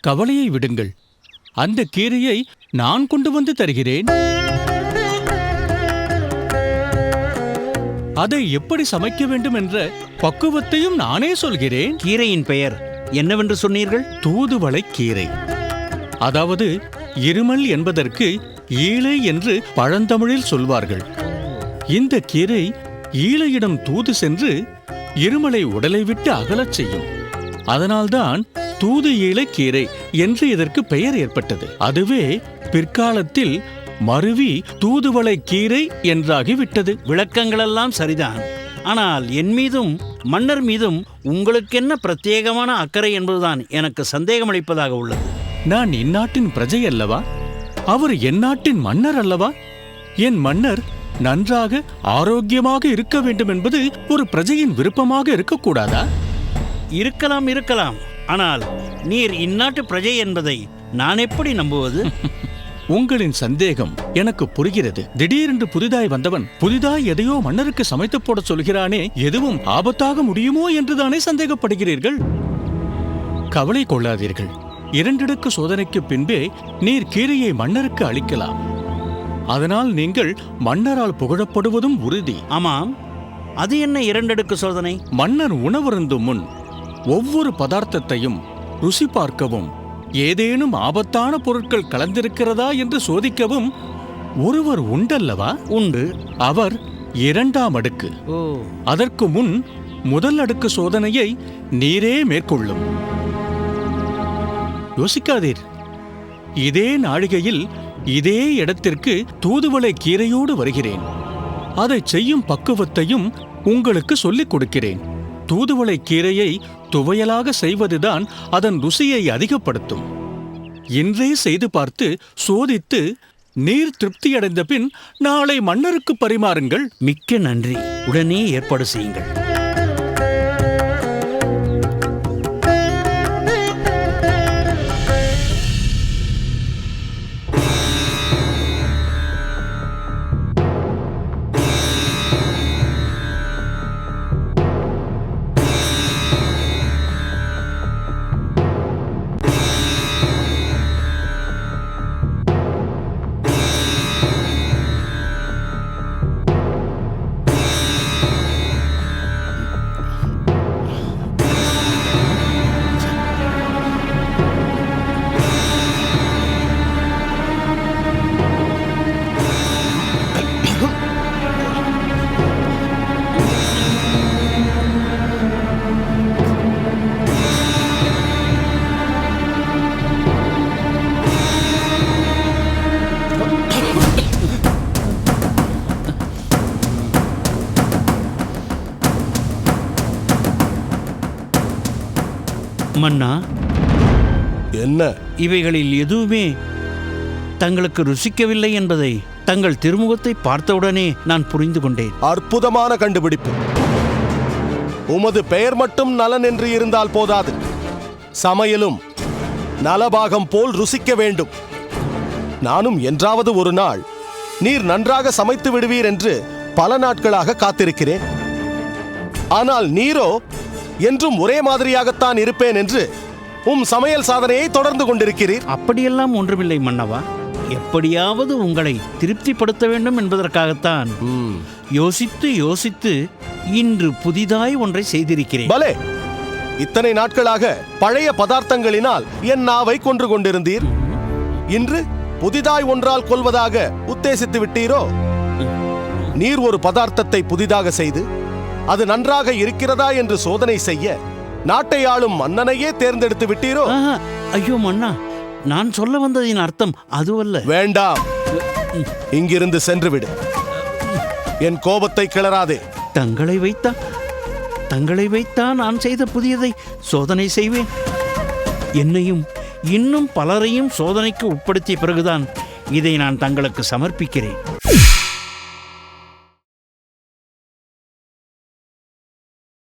கவலையை விடுங்கள். அந்த கீரையை நான் கொண்டு வந்து தருகிறேன். அதை எப்படி சமைக்க வேண்டும் என்ற பக்குவத்தையும் நானே சொல்கிறேன். கீரையின் பெயர் என்னவென்று சொன்னீர்கள்? தூதுவளை கீரை. அதாவது இருமல் என்பதற்கு ஈழை என்று பழந்தமிழில் சொல்வார்கள். இந்த கீரை ஈழையிடம் தூது சென்று இருமலை உடலை விட்டு அகலச் செய்யும். அதனால்தான் தூது ஈழை கீரை என்று இதற்கு பெயர் ஏற்பட்டது. அதுவே பிற்காலத்தில் மருவி தூதுவளை கீரை என்றாகிவிட்டது. விளக்கங்களெல்லாம் சரிதான். ஆனால் என் மீதும் மன்னர் மீதும் உங்களுக்கு என்ன பிரத்யேகமான அக்கறை என்பதுதான் எனக்கு சந்தேகமளிப்பதாக உள்ளது. நான் இந்நாட்டின் பிரஜை அல்லவா? அவர் என் நாட்டின் மன்னர் அல்லவா? என் மன்னர் நன்றாக ஆரோக்கியமாக இருக்க வேண்டும் என்பது ஒரு பிரஜையின் விருப்பமாக இருக்கக்கூடாதா? இருக்கலாம். ஆனால் நீர் இந்நாட்டு பிரஜை என்பதை நான் எப்படி நம்புவது? உங்களின் சந்தேகம் எனக்கு புரிகிறது. திடீரென்று புதிதாய் வந்தவன் புதிதாய் எதையோ மன்னருக்கு சமைத்து போட சொல்கிறானே, எதுவும் ஆபத்தாக முடியுமோ என்றுதானே சந்தேகப்படுகிறீர்கள்? கவலை கொள்ளாதீர்கள். 2 அடுக்கு சோதனைக்கு பின்பே நீர் கீரையை மன்னருக்கு அளிக்கலாம். அதனால் நீங்கள் மன்னரால் புகழப்படுவதும் உறுதி. ஆமாம், அது என்ன 2 அடுக்கு சோதனை? மன்னர் உணவருந்தும் முன் ஒவ்வொரு பதார்த்தத்தையும் ருசி பார்க்கவும், ஏதேனும் ஆபத்தான பொருட்கள் கலந்திருக்கிறதா என்று சோதிக்கவும் ஒருவர் உண்டல்லவா? உண்டு. அவர் 2ஆம் அடுக்கு. அதற்கு முன் 1 அடுக்கு சோதனையை நீரே மேற்கொள்ளும். யோசிக்காதீர். இதே நாழிகையில் இதே இடத்திற்கு தூதுவளை கீரையோடு வருகிறேன். அதை செய்யும் பக்குவத்தையும் உங்களுக்கு சொல்லிக் கொடுக்கிறேன். தூதுவளை கீரையை துவையலாக செய்வதுதான் அதன் ருசியை அதிகப்படுத்தும். இன்றே செய்து பார்த்து சோதித்து நீர் திருப்தியடைந்த பின் நாளை மன்னருக்கு பரிமாறுங்கள். மிக்க நன்றி. உடனே ஏற்பாடு செய்யுங்கள். மன்னா, என்ன? இவைகளில் எதுவுமே தங்களுக்கு ருசிக்கவில்லை என்பதை தங்கள் திருமுகத்தை பார்த்தவுடனே நான் புரிந்து கொண்டேன். அற்புதமான கண்டுபிடிப்பு. உமது பெயர் மட்டும் நலன் என்று இருந்தால் போதாது, சமையலும் நலபாகம் போல் ருசிக்க வேண்டும். நானும் என்றாவது ஒரு நாள் நீர் நன்றாக சமைத்து விடுவீர் என்று பல நாட்களாக காத்திருக்கிறேன். ஆனால் நீரோ என்றும் ஒரே மாதிரியாகத்தான் இருப்பேன் என்று சமையல் சாதனையை தொடர்ந்து கொண்டிருக்கிறீர். அப்படியெல்லாம் ஒன்றுமில்லை மன்னவா. எப்படியாவது உங்களை திருப்திப்படுத்த வேண்டும் என்பதற்காகத்தான் யோசித்து யோசித்து இன்று புதிதாய் ஒன்றை செய்திருக்கிறேன். பலே, இத்தனை நாட்களாக பழைய பதார்த்தங்களினால் என் நாவை கொன்று கொண்டிருந்தீர். இன்று புதிதாய் ஒன்றால் கொல்வதாக உத்தேசித்து விட்டீரோ? நீர் ஒரு பதார்த்தத்தை புதிதாக செய்து அது நன்றாக இருக்கிறதா என்று சோதனை செய்ய நாட்டை ஆளும் மன்னனையே தேர்ந்தெடுத்து விட்டீரோ? ஐயோ மன்னா, நான் சொல்ல வந்ததின் அர்த்தம் அதுவல்ல. வேண்டாம், இங்கிருந்து சென்று விடு. என் கோபத்தை கிளறாதே. தங்களை வைத்தா நான் செய்த புதியதை சோதனை செய்வேன். என்னையும் இன்னும் பலரையும் சோதனைக்கு உட்படுத்திய பிறகுதான் இதை நான் தங்களுக்கு சமர்ப்பிக்கிறேன்.